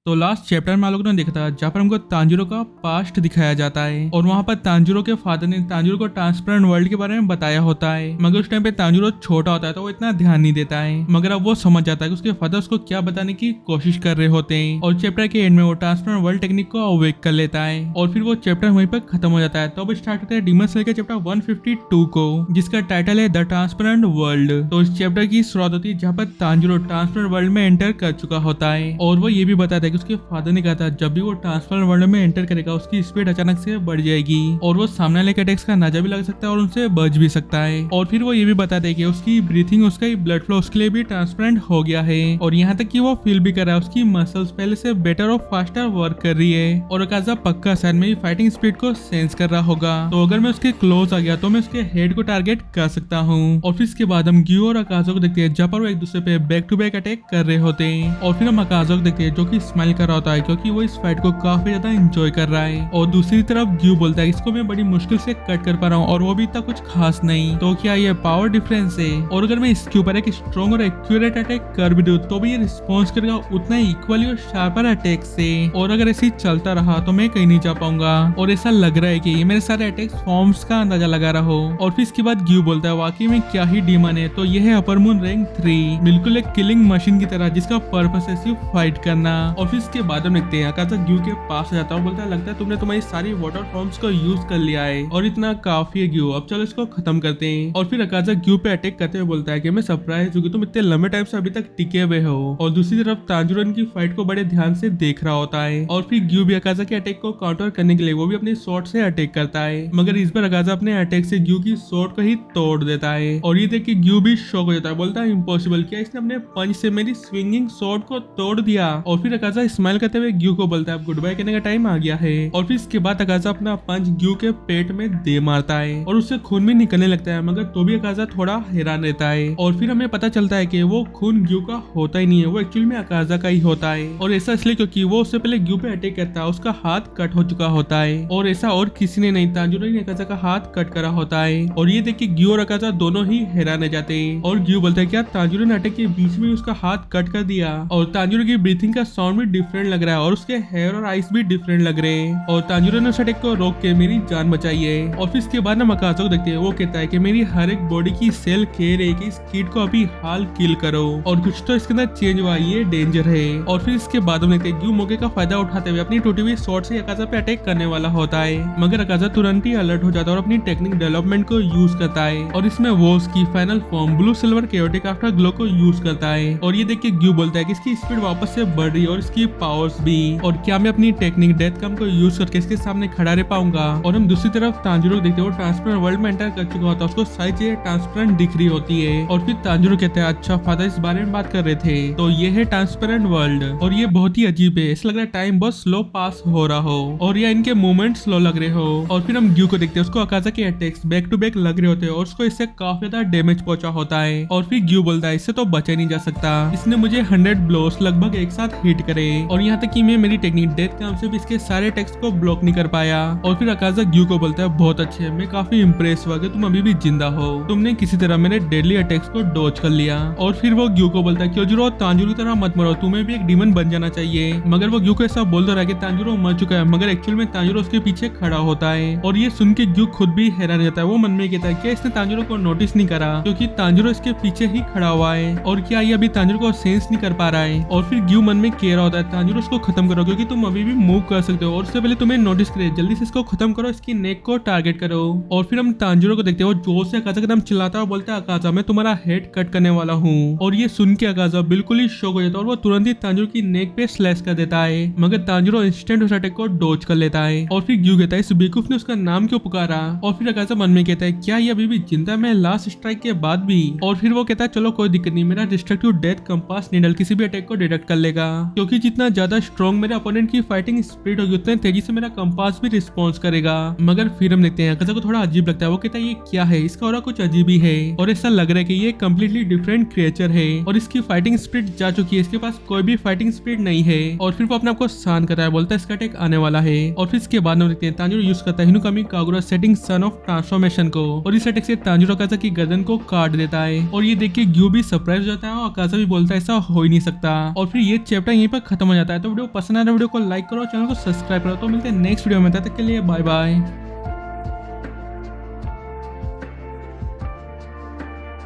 तो last chapter में आप लोगों ने देखा था जहाँ पर हमको तांजीरो का पास्ट दिखाया जाता है और वहाँ पर तांजीरो के फादर ने तांजीरो को ट्रांसपेरेंट वर्ल्ड के बारे में बताया होता है। मगर उस टाइम पे तांजीरो छोटा होता है तो वो इतना ध्यान नहीं देता है, मगर अब वो समझ जाता है कि उसके फादर उसको क्या बताने की कोशिश कर रहे होते हैं और चैप्टर के एंड में वो ट्रांसपेरेंट वर्ल्ड टेक्निक को अवेक कर लेता है और फिर वो चैप्टर वहीं पर खत्म हो जाता है। तो अब स्टार्ट करते हैं डीमन स्लेयर के चैप्टर 152 को, जिसका टाइटल है द ट्रांसपेरेंट वर्ल्ड। तो इस चैप्टर की शुरुआत होती है जहाँ पर तांजीरो ट्रांसपेरेंट वर्ल्ड में एंटर कर चुका होता है और वो ये भी बताता है कि उसके फादर ने कहा था जब भी वो ट्रांसपेरेंट वर्ल्ड में एंटर करेगा उसकी स्पीड अचानक से बढ़ जाएगी और वो सामने वाले अटैक्स का अंदाजा भी लग सकता है और उनसे बच भी सकता है। और फिर वो ये भी बताते हैं कि उसकी ब्रीथिंग, उसका ब्लड फ्लो उसके लिए भी ट्रांसपेरेंट हो गया है और यहाँ तक कि वो फील भी कर रहा है उसकी मसल्स पहले से बेटर और फास्टर वर्क कर रही है और अकाजा पक्का शायद मेरी फाइटिंग स्पीड को सेंस कर रहा होगा, तो अगर मैं उसके क्लोज आ गया तो मैं उसके हेड को टारगेट कर सकता हूँ। और फिर इसके बाद हम ग्यू और अकाजा को देखते हैं जहाँ पर वो एक दूसरे पे बैक टू बैक अटैक कर रहे होते हैं और फिर हम अकाजा को देखते हैं जो कि स्माइल कर रहा होता है क्योंकि वो इस फाइट को काफी ज्यादा एंजॉय कर रहा है। और दूसरी तरफ ग्यू बोलता है इसको मैं बड़ी मुश्किल से कट कर पा रहा हूँ और वो भी इतना कुछ खास नहीं, तो क्या ये पावर डिफरेंस है? और अगर मैं इसके ऊपर एक स्ट्रॉन्ग और एक्यूरेट अटैक कर भी दूं तो भी ये रिस्पॉन्स करेगा उतना ही इक्वली और शार्पर अटैक से, और अगर ऐसे ही चलता रहा तो मैं कहीं नहीं जा पाऊंगा और ऐसा लग रहा है कि ये मेरे सारे अटैक फॉर्म्स का अंदाजा लगा रहा हो। और फिर इसके बाद ग्यू बोलता है वाकई में क्या ही डीमन है, तो यह है अपर मून रैंक 3, बिल्कुल एक किलिंग मशीन की तरह जिसका पर्पस है सिर्फ फाइट करना। और फिर इसके बाद हम देखते हैं अकाजा ग्यू के पास आ जाता है और बोलता है लगता है तुमने तुम्हारी सारी वाटर फॉर्म्स को यूज कर लिया है और इतना काफी है ग्यू, अब चलो इसको खत्म करते हैं। और फिर अकाजा ग्यू पे अटैक करते हुए बोलता है कि मैं सरप्राइज हूँ कि तुम इतने लंबे टाइम से अभी तक टिके हुए हो। और दूसरी तरफ तांजीरो इनकी फाइट को बड़े ध्यान से देख रहा होता है और फिर ग्यू भी अकाजा के अटैक को काउंटर करने के लिए वो भी अपने शॉट से अटैक करता है, मगर इस बार अकाजा अपने अटैक से ग्यू की शॉट को ही तोड़ देता है और ये देख के ग्यू भी शॉक हो जाता है, बोलता है इम्पॉसिबल, क्या इसने अपने पंच से मेरी स्विंगिंग शॉट को तोड़ दिया। और फिर अकाजा स्माइल करते हुए ग्यू को बोलता है अब गुड बाय कहने का टाइम आ गया है। और फिर इसके बाद अकाजा अपना पंच ग्यू के पेट में दे मारता है और उससे खून भी निकलने लगता है, मगर तो भी अकाजा थोड़ा हैरान रहता है। और फिर हमें पता चलता है कि वो खून ग्यू का होता ही नहीं है, वो एक्चुअली में अकाजा का ही होता है और ऐसा इसलिए क्योंकि वो उससे पहले ग्यू पे अटैक करता है उसका हाथ कट हो चुका होता है और ऐसा और किसी ने नहीं, तांजीरो ने अकाजा का हाथ कट करा होता है। और ये देख के ग्यू और अकाजा दोनों ही हैरान रह जाते हैं और ग्यू बोलता है क्या तांजीरो ने अटैक के बीच में उसका हाथ कट कर दिया। और तांजीरो की ब्रीथिंग का साउंड भी डिफरेंट लग रहा है और उसके हेयर और आइस भी डिफरेंट लग रहे हैं और तांजीरो ने उस अटैक को रोक के मेरी जान बचाई है। और फिर इसके बाद हम अकाजा को देखते हैं, वो कहता है कि मेरी हर एक बॉडी की सेल कह रही है कि इस कीट को अभी हाल किल करो और कुछ तो इसके अंदर चेंज हुआ, ये डेंजर है। और फिर इसके बाद हम देखते हैं ग्यू मौके का फायदा उठाते हुए अपनी टूटी हुई शॉट से अकाजा पे अटैक करने वाला होता है, मगर अकाजा तुरंत ही अलर्ट हो जाता है और अपनी टेक्निक डेवलपमेंट को यूज करता है और इसमें वो उसकी final form blue silver chaotic after glow को यूज करता है। और ये देख के ग्यू बोलता है कि इसकी स्पीड वापस से बढ़ रही है और इसकी पावर्स भी, और क्या मैं अपनी टेक्निक डेथ कम को यूज करके इसके सामने खड़ा रह पाऊंगा। और हम दूसरी तरफ तांजीरो देखते हैं वो ट्रांसपेरेंट वर्ल्ड में एंटर कर चुका होता है, उसको सारी चीजें ट्रांसपेरेंट दिख रही होती है। और फिर तांजीरो कहते हैं अच्छा फादर इस बारे में बात कर रहे थे, तो ये है ट्रांसपेरेंट वर्ल्ड और ये बहुत ही अजीब है, ऐसा लग रहा है टाइम बहुत स्लो पास हो रहा हो और या इनके मूवमेंट स्लो लग रहे हो। और फिर हम ग्यू को देखते हैं उसको अकाजा के अटैक्स बैक टू बैक लग रहे होते हैं और उसको इससे काफी ज्यादा डैमेज पहुंचा होता है। और फिर ग्यू बोलता है इससे तो बचा नहीं जा सकता, इसने मुझे 100 ब्लोस लगभग एक साथ हिट करे और यहाँ तक कि मैं मेरी टेक्निक डेथ काम से भी इसके सारे अटैक्स को ब्लॉक नहीं कर पाया। और फिर अकाजा ग्यू को बोलता है बहुत अच्छे, मैं काफी इंप्रेस हुआ कि तुम अभी भी जिंदा हो, तुमने किसी तरह मेरे डेडली अटैक्स को डॉज कर लिया। और फिर वो ग्यू को बोलता है क्यों तांजीरो की तरह मत मरो, तुम्हें भी एक डीमन बन जाना चाहिए। मगर वो ग्यू को ऐसा बोल रहा है कि तांजीरो मर चुका है, मगर एक्चुअल में तांजीरो उसके पीछे खड़ा होता है। और ये सुन के ग्यू खुद भी हैरान रहता है, वो मन में कहता है क्या इसने तांजीरो को नोटिस नहीं करा क्योंकि तांजीरो इसके पीछे ही खड़ा हुआ है और क्या ये अभी तांजीरो को सेंस नहीं कर पा रहा है। और फिर ग्यू मन में कह रहा होता है तांजीरो इसको खत्म करो क्योंकि तुम अभी भी मूव कर सकते हो और उससे पहले तुम्हें नोटिस करे, जल्दी से इसको खत्म करो, इसकी नेक को टारगेट करो। और फिर हम तांजीरो को देखते हैं वो जोर से अकाजा का नाम चिल्लाता है और बोलता है अकाजा मैं तुम्हारा हेड कट करने वाला हूँ। और ये सुन के अकाजा बिल्कुल ही शॉक हो जाता है और वो तुरंत ही तांजीरो की नेक पे स्लैश कर देता है, मगर तांजीरो इंस्टेंट उस अटैक को डॉज कर लेता है। और फिर ग्यू कहता है इस बेवकूफ ने उसका नाम क्यों पुकारा। और फिर अकाजा मन में कहता है क्या ये अभी भी जिंदा मैं लास्ट स्ट्राइक के बाद भी। और फिर वो कहता है चलो कोई दिक्कत नहीं, मेरा डिस्ट्रक्टिव डेथ कंपास नीडल किसी भी अटैक को डिटेक्ट कर लेगा क्योंकि जितना ज्यादा स्ट्रॉन्ग मेरे अपोनेंट की फाइटिंग स्पीड होगी उतने तेजी से मेरा कंपास भी रिस्पॉन्स करेगा। मगर फिर हम देखते हैं अकाजा को थोड़ा अजीब लगता है, वो कहता है ये क्या है, इसका और कुछ अजीब ही है और ऐसा लग रहा है कि ये कम्प्लीटली डिफरेंट क्रिएचर है और इसकी फाइटिंग स्पीड जा चुकी है, इसके पास कोई भी फाइटिंग स्पीड नहीं है। और फिर वो अपने आप को शांत करता है, बोलता है इसका अटैक आने वाला है। और फिर इसके बाद हम देखते हैं तांजीरो यूज करता है Hinokami Kagura setting sun of transformation को और इस अटैक से तांजीरो अकाजा की गर्दन को काट देता है। और ये देख के ग्यू भी सरप्राइज हो जाता है और अकाजा भी बोलता है ऐसा हो ही नहीं सकता। और फिर ये चैप्टर यहीं पर खत्म हो जाता है। तो वीडियो पसंद आया तो वीडियो को लाइक करो, चैनल को सब्सक्राइब करो। तो मिलते हैं नेक्स्ट वीडियो में, तब तक के लिए बाय बाय।